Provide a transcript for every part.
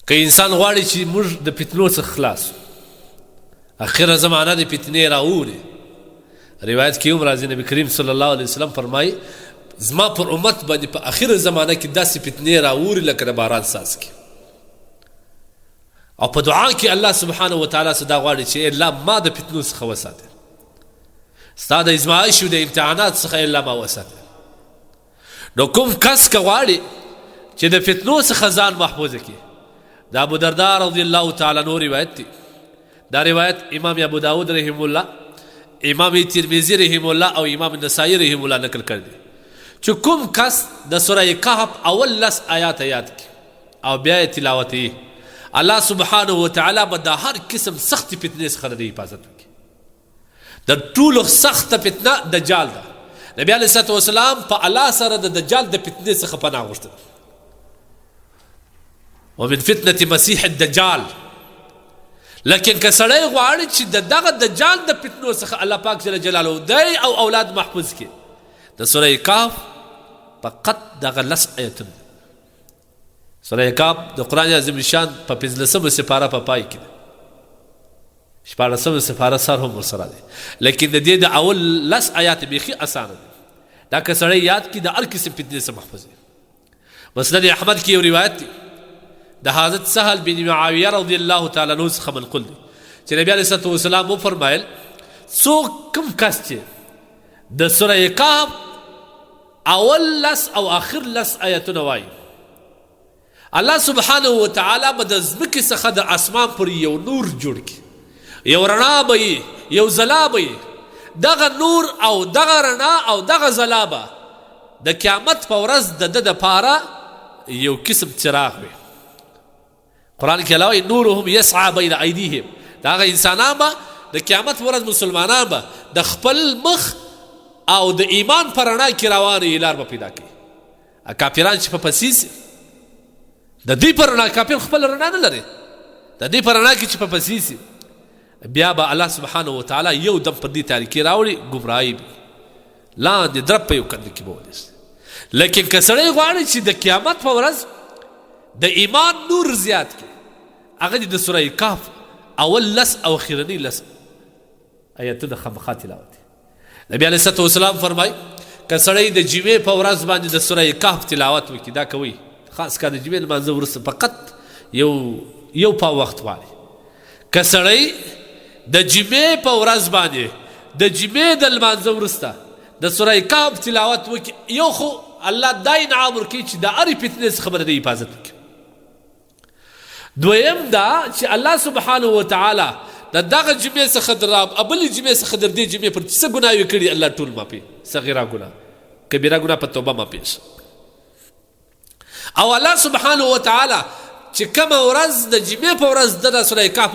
که انسان غواړي چې موږ د فتنو څخه خلاص اخره زمانه د فتنې راوړي روایت کې هم راځي نبی کریم صلی الله علیه وسلم فرمایي زما پر امت باندې په اخره زمانه کې داسې فتنې راوړي لکه د باران څاڅکي او په دعا کې الله سبحانه وتعالی صدا غواړي چې الله ما د فتنو څخه وساته ستا د ازمایش او د امتحانات څخه الله ما وساته نو کوم کس که غواړي چې د فتنو څخه ځان محفوظه کړي دا ابو درداء رضی الله تعالی عنہ روایت دی دا روایت امام ابو داود رحم الله امام ترمذی رحم الله او امام نسائی رحم الله نقل کړ دي چې کوم کس د سوره کهف اول لس آیات یاد کړي او بیا تلاوت یې الله سبحانه وتعالی به د هر قسم سخت فتنې څخه د حفاظت وکړي د ټولو سخت فتنه دجال ده نبی علیه الصلاه والسلام په الله سره د دجال د فتنې څخه پناه غوښتل ومن فتنة مسیح الدجال لیکن که سړی غواړي چې دغه دجال د فتنو څخه الله پاک جل جلاله دی او اولاد محفوظ کړي د سوره کهف فقط دغه لس آیتونه سوره کهف د قرآن عظیم شان په 15مه سپاره په پای کې ده 14مه سپاره سر هم ورسره دی لیکن د دې د اول لس آیات بیخي اسانه دي دا که سړی یاد کړي د هر قسم فتنې څخه محفوظ وي مسند احمد کې یو روایت دی د حضرت سهل بن معاویه رضی الله تعالی عنہ څخه منقول دی چې نبی علیه الصلاه والسلام وفرمایل څوک کوم کس چې د سوره کهف اول لس او آخر لس آیتونه وایي الله سبحانه وتعالی به د ځمکې څخه د اسمان پورې یو نور جوړ کړي یو رڼا به یو ځلا به دغه نور او دغه رڼا او دغه ځلا به د قیامت په ورځ د ده دپاره یو قسم چراغ وي قرآن کې الله وایي نورهم یسعى بین ایدیهم د هغه انسانان به د قیامت ورځ مسلمانان به د خپل مخ او د ایمان په رڼا کې روانې لار به پیدا کوي کافران چې په پسې سي د دوی په رڼا کافر خپل رڼا نه لري د دوی په رڼا کې چې په پسې سي بیا به الله سبحانه وتعالی یو دم په دې تاریکۍ راوړي ګمراهي لاندې درب په یو کنده کې به ونیسي لیکن که سړی غواړي چې د قیامت په ورځ د ایمان نور زیات کړي هغه د سوره کهف اول لس او اخرنی لس آیتونه خامخا تلاوت نبی علیه الصلاه والسلام فرمایي که سړی د جمعې په ورځ باندې د سوره کهف تلاوت وکړي دا کوي خاص کار د جمعې لمانځه وروسته فقط یو پاو وخت غواړي که سړی د جمعې په ورځ باندې د جمعې د لمانځه وروسته د سوره کهف تلاوت وکړي یو خو الله دا انعام ورکوي چې د هرې فتنې څخه به د حفاظت وکړي دویم دا چې الله سبحانه وتعالی د دغه جمعې څخه د بلې جمعې څخه در دې جمعې پر څه ګناوې کړي الله ټول معافي صغیره ګناه کبیره ګناه په توبه معافي او الله سبحانه وتعالی چې کومه ورځ د جمعې په ورځ د سوره کهف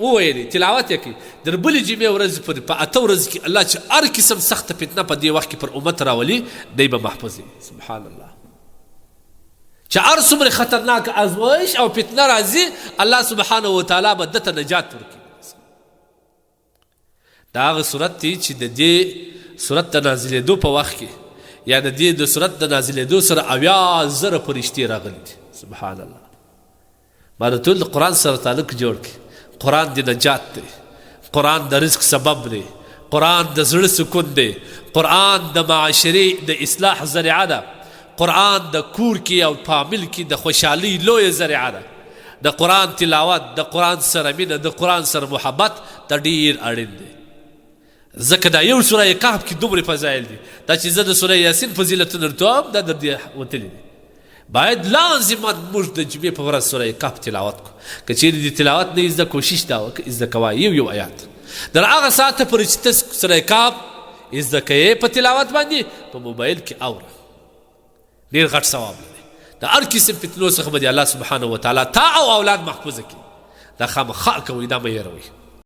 وویلي تلاوت یې کړي در بلې جمعې ورځ پورې په 8 ورځ کې الله چې هر قسم سخته فتنه په دې وخت کې پر امت راولي دی به محفوظ وي سبحان الله چې هر څومره خطرناک ازمایش او فتنه راځي الله سبحانه وتعالی به دته نجات ورکړي دا هغه صورت دی چې د دې صورت د نازلېدو په وخت کې یا د دې د صورت د نازلېدو سره 80,000 فرشتې راغلي دي سبحان الله ما د ټول قرآن سره تعلق جوړ کړي قرآن د نجات دی قرآن د رزق سبب دی قرآن د زړه سکون دی قرآن د معاشرې د اصلاح ذریعه ده قرآن د کور کې او فامیل کې د خوشحالۍ لویه ذریعه ده د قرآن تلاوت د قرآن سره مینه د قرآن سره محبت د ډیر اړین دی ځکه دا یو سوره کهف کې دومره فضایل دي دا چې زه د سوره یاسین فضیلتونه درته دا در دې وتلي دي باید لازما موږ د جمعې په ورځ سوره کهف تلاوت کړو که چیرې د تلاوت نه زده کوشش دا وکړه زده کوه یو آیات در هغه ساعته پورې چې ته سوره کهف زده کوې په تلاوت باندې په موبایل کې اوره ډېر غټ ثواب لري د هر قسم فتنو څخه به الله سبحانه وتعالی تا او اولاد محفوظه کړي دا خامخا کوئ دا مه هېروئ